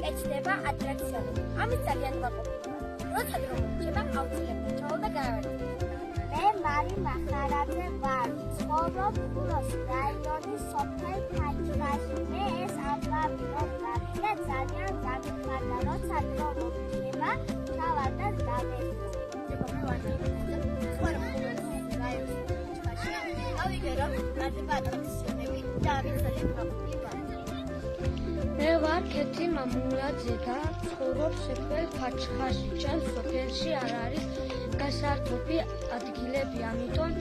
ეჩდება ატრაქციონები. ამის ძალიან ვაყოფილება. როცა დრო მოხდება, აუცილებლად ჩავალ და გაავარჯიშე. მე მარი მახარაძე ვარ. ცხოვრობ ხულოს რაიონის სოფელ ფაჩხაში. მე ეს ამბავი რომ გავიგე ძალიან გამიხარდა. როცა დრო მოხდება, ჩავალ და გავერჯიშე. მე ვარ ქეთი მამულაძე და ცხოვრობ სოფელ ფაჩხაში. ჩემ სოფელში არ არის გასართობი ადგილები, ამიტომ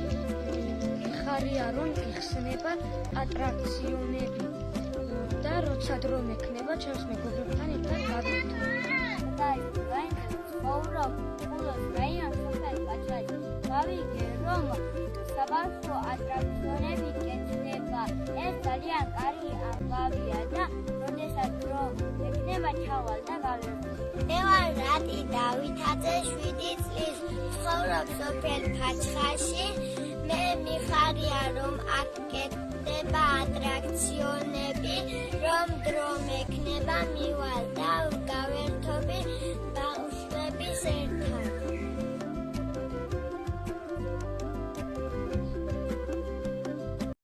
მიხარია რომ იხსნება ატრაქციონები და როცა დრო მექნება, ჩემს მეგობრებთან ერთად გავიხსენებ. ცხოვრობ ხულოს რაიონის სოფელ ფაჩხაში. გავიგე რომ საბავშვო ატრაქციონები კეთდება. ეს ძალიან კარგი ამბავია და როდესაც დრო ექნება ჩავალ და გავერჯიშე. მე ვარ რატი დავითაძე 7 წლის. ცხოვრობ სოფელ ფაჩხაში. მე მიხარია რომ აქ კეთდება ატრაქციონები, რომ დრო მექნება მივალ.